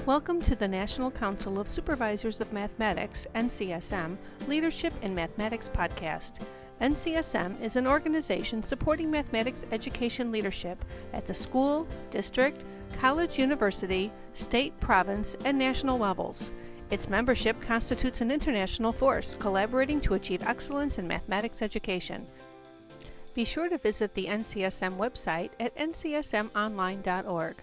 Welcome to the National Council of Supervisors of Mathematics, NCSM, Leadership in Mathematics podcast. NCSM is an organization supporting mathematics education leadership at the school, district, college, university, state, province, and national levels. Its membership constitutes an international force collaborating to achieve excellence in mathematics education. Be sure to visit the NCSM website at ncsmonline.org.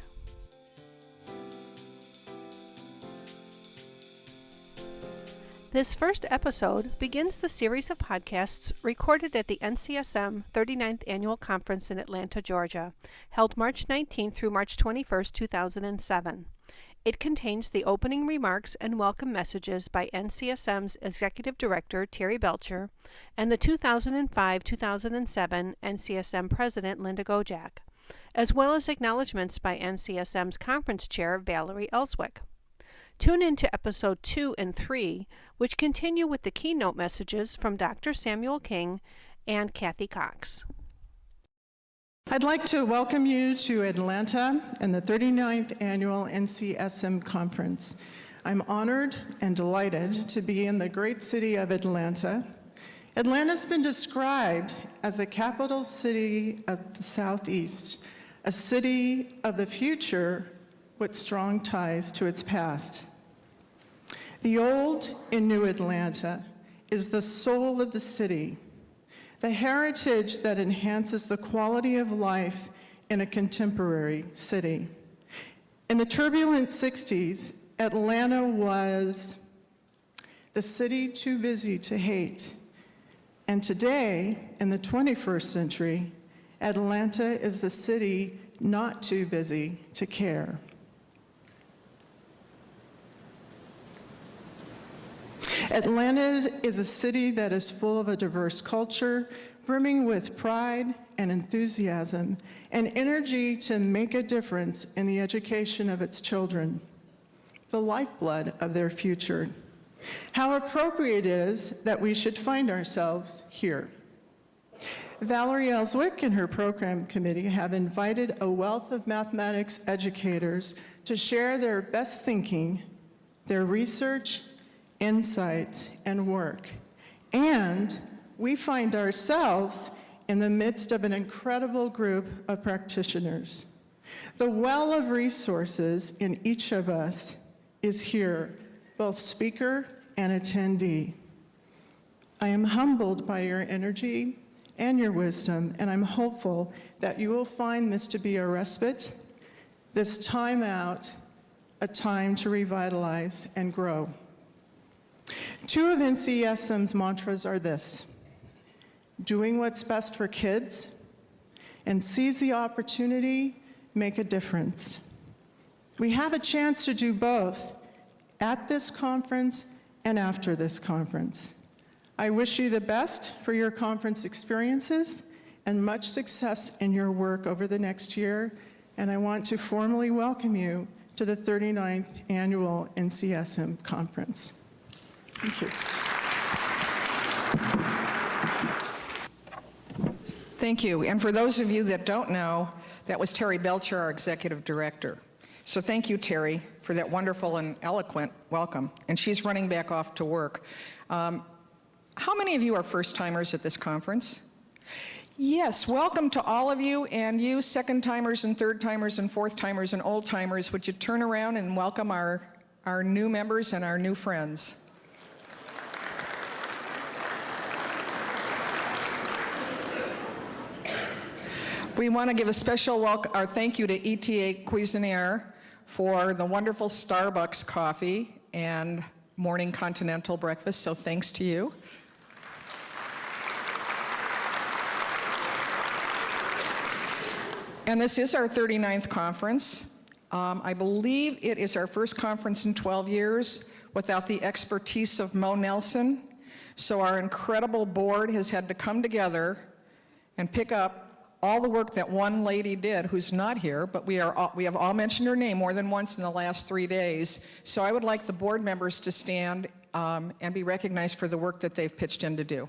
This first episode begins the series of podcasts recorded at the NCSM 39th Annual Conference in Atlanta, Georgia, held March 19 through March 21, 2007. It contains the opening remarks and welcome messages by NCSM's Executive Director, Terry Belcher, and the 2005-2007 NCSM President, Linda Gojak, as well as acknowledgments by NCSM's Conference Chair, Valerie Ellswick. Tune in to Episode 2 and 3, which continue with the keynote messages from Dr. Samuel King and Kathy Cox. I'd like to welcome you to Atlanta and the 39th Annual NCSM Conference. I'm honored and delighted to be in the great city of Atlanta. Atlanta's been described as the capital city of the Southeast, a city of the future with strong ties to its past. The old and new Atlanta is the soul of the city, the heritage that enhances the quality of life in a contemporary city. In the turbulent 60s, Atlanta was the city too busy to hate. And today, in the 21st century, Atlanta is the city not too busy to care. Atlanta is a city that is full of a diverse culture, brimming with pride and enthusiasm and energy to make a difference in the education of its children, the lifeblood of their future. How appropriate it is that we should find ourselves here. Valerie Ellswick and her program committee have invited a wealth of mathematics educators to share their best thinking, their research, insights, and work. And we find ourselves in the midst of an incredible group of practitioners. The well of resources in each of us is here, both speaker and attendee. I am humbled by your energy and your wisdom, and I'm hopeful that you will find this to be a respite, this time out, a time to revitalize and grow. Two of NCSM's mantras are this: doing what's best for kids, and seize the opportunity, make a difference. We have a chance to do both at this conference and after this conference. I wish you the best for your conference experiences and much success in your work over the next year, and I want to formally welcome you to the 39th Annual NCSM Conference. Thank you. Thank you. And for those of you that don't know, that was Terry Belcher, our Executive Director. So thank you, Terry, for that wonderful and eloquent welcome. And she's running back off to work. How many of you are first-timers at this conference? Yes, welcome to all of you, and you second-timers and third-timers and fourth-timers and old-timers. Would you turn around and welcome our new members and our new friends? We want to give a special thank you to ETA Cuisinier for the wonderful Starbucks coffee and morning continental breakfast, so thanks to you. And this is our 39th conference. I believe it is our first conference in 12 years without the expertise of Mo Nelson. So our incredible board has had to come together and pick up all the work that one lady did, who's not here, but we have all mentioned her name more than once in the last 3 days. So I would like the board members to stand and be recognized for the work that they've pitched in to do.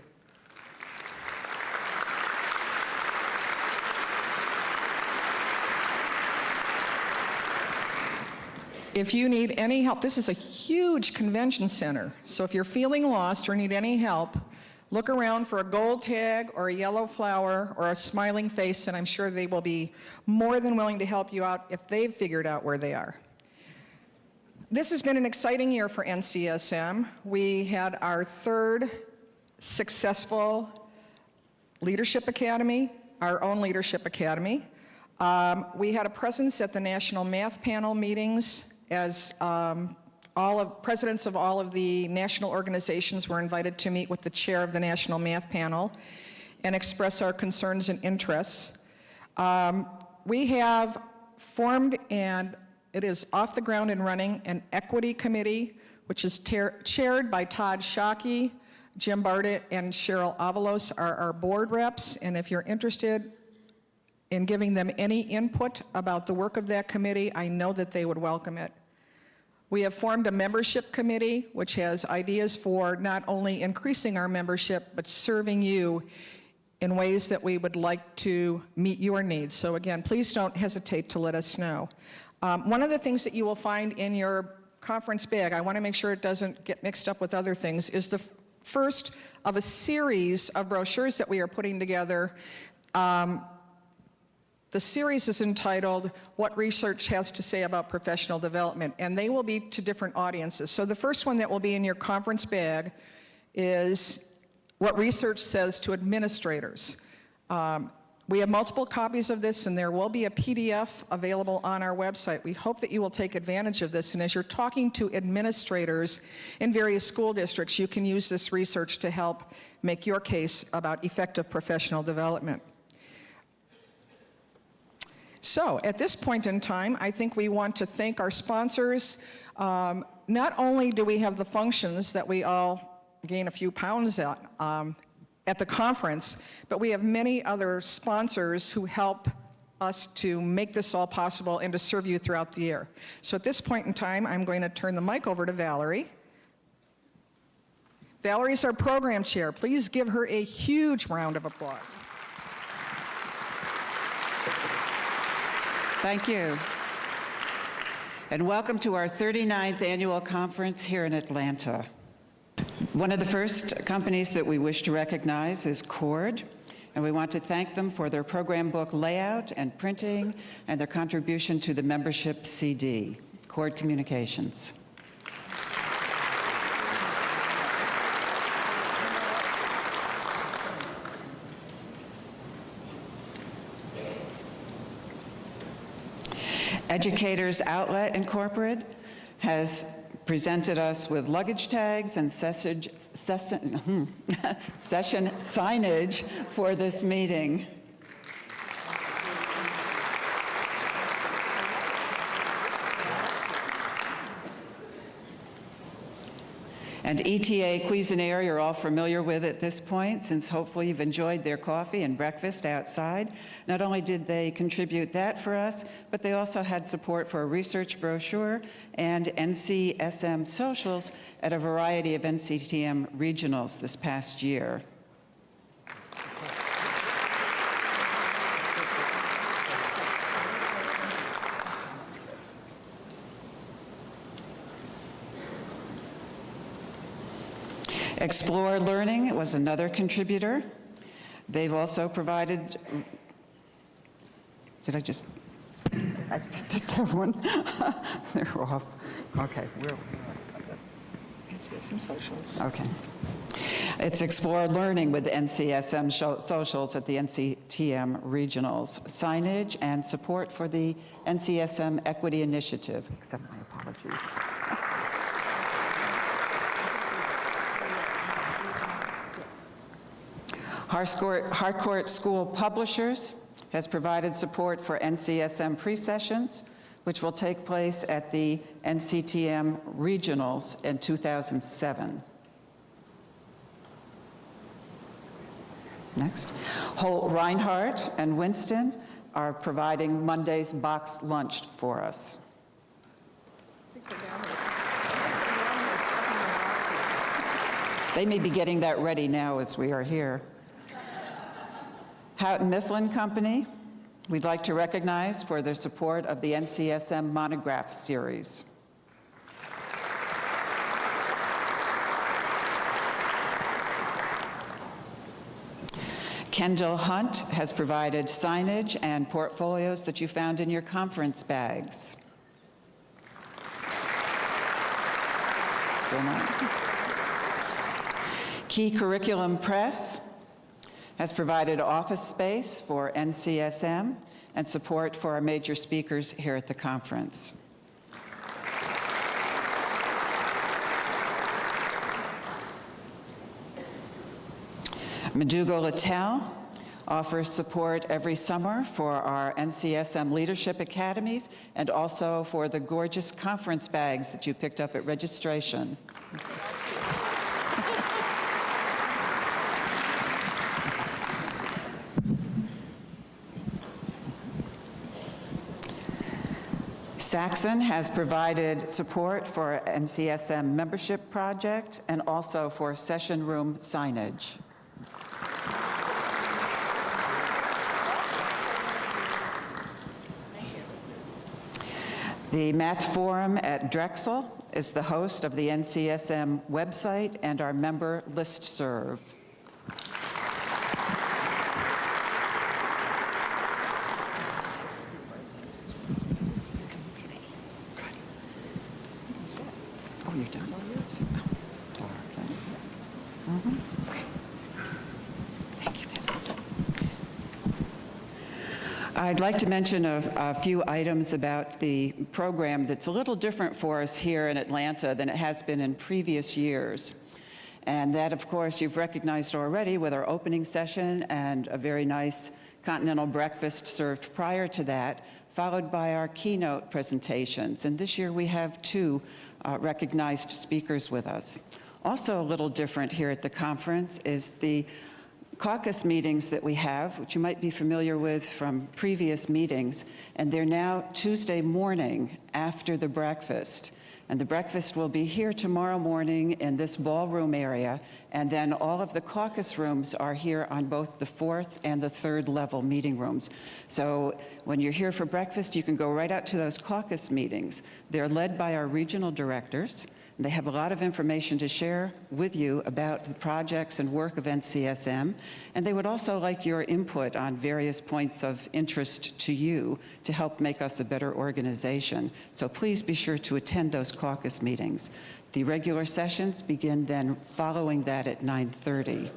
If you need any help, this is a huge convention center, so if you're feeling lost or need any help, look around for a gold tag or a yellow flower or a smiling face, and I'm sure they will be more than willing to help you out if they've figured out where they are. This has been an exciting year for NCSM. We had our third successful Leadership Academy, our own Leadership Academy. We had a presence at the National Math Panel meetings as presidents of all of the national organizations were invited to meet with the chair of the National Math Panel and express our concerns and interests. We have formed, and it is off the ground and running, an equity committee, which is chaired by Todd Shockey, Jim Bartlett, and Cheryl Avalos are our board reps, and if you're interested in giving them any input about the work of that committee, I know that they would welcome it. We have formed a membership committee, which has ideas for not only increasing our membership, but serving you in ways that we would like to meet your needs. So again, please don't hesitate to let us know. One of the things that you will find in your conference bag, I want to make sure it doesn't get mixed up with other things, is the first of a series of brochures that we are putting together. The series is entitled, What Research Has to Say About Professional Development, and they will be to different audiences. So the first one that will be in your conference bag is What Research Says to Administrators. We have multiple copies of this, and there will be a PDF available on our website. We hope that you will take advantage of this, and as you're talking to administrators in various school districts, you can use this research to help make your case about effective professional development. So at this point in time, I think we want to thank our sponsors. Not only do we have the functions that we all gain a few pounds at the conference, but we have many other sponsors who help us to make this all possible and to serve you throughout the year. So at this point in time, I'm going to turn the mic over to Valerie. Valerie's our program chair. Please give her a huge round of applause. Thank you. And welcome to our 39th annual conference here in Atlanta. One of the first companies that we wish to recognize is Cord, and we want to thank them for their program book layout and printing and their contribution to the membership CD, Cord Communications. Educators Outlet Incorporated has presented us with luggage tags and session signage for this meeting. And ETA Cuisinaire, you're all familiar with at this point, since hopefully you've enjoyed their coffee and breakfast outside. Not only did they contribute that for us, but they also had support for a research brochure and NCSM socials at a variety of NCTM regionals this past year. Explore Learning was another contributor. They've also provided, I just did that one. They're off. Okay, NCSM socials. Okay. It's Explore Learning with NCSM socials at the NCTM regionals. Signage and support for the NCSM Equity Initiative. Accept my apologies. Harcourt School Publishers has provided support for NCSM pre-sessions, which will take place at the NCTM regionals in 2007. Next. Holt Reinhardt and Winston are providing Monday's boxed lunch for us. They may be getting that ready now as we are here. Houghton Mifflin Company, we'd like to recognize for their support of the NCSM Monograph Series. Kendall Hunt has provided signage and portfolios that you found in your conference bags. Still not. Key Curriculum Press has provided office space for NCSM and support for our major speakers here at the conference. McDougall-Littell offers support every summer for our NCSM Leadership Academies and also for the gorgeous conference bags that you picked up at registration. Saxon has provided support for NCSM membership project and also for session room signage. The Math Forum at Drexel is the host of the NCSM website and our member listserv. Oh, you're done? Okay. Thank you. I'd like to mention a few items about the program that's a little different for us here in Atlanta than it has been in previous years. And that, of course, you've recognized already with our opening session and a very nice continental breakfast served prior to that, followed by our keynote presentations. And this year we have two recognized speakers with us. Also a little different here at the conference is the caucus meetings that we have, which you might be familiar with from previous meetings, and they're now Tuesday morning after the breakfast. And the breakfast will be here tomorrow morning in this ballroom area, and then all of the caucus rooms are here on both the 4th and the 3rd level meeting rooms. So when you're here for breakfast, you can go right out to those caucus meetings. They're led by our regional directors. They have a lot of information to share with you about the projects and work of NCSM, and they would also like your input on various points of interest to you to help make us a better organization. So please be sure to attend those caucus meetings. The regular sessions begin then following that at 9:30.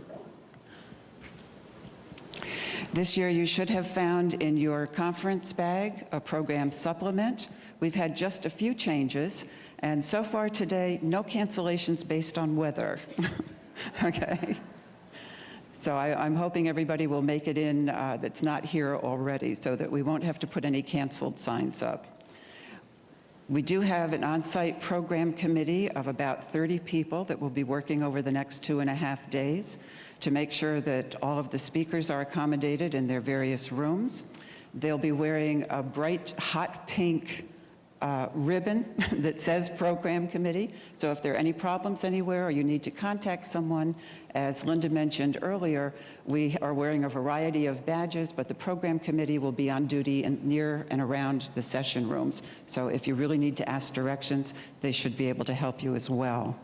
This year you should have found in your conference bag a program supplement. We've had just a few changes. And so far today, no cancellations based on weather. Okay? So I'm hoping everybody will make it in that's not here already so that we won't have to put any canceled signs up. We do have an on-site program committee of about 30 people that will be working over the next 2.5 days to make sure that all of the speakers are accommodated in their various rooms. They'll be wearing a bright hot pink ribbon that says Program Committee. So if there are any problems anywhere or you need to contact someone, as Linda mentioned earlier, we are wearing a variety of badges, but the Program Committee will be on duty near and around the session rooms. So if you really need to ask directions, they should be able to help you as well.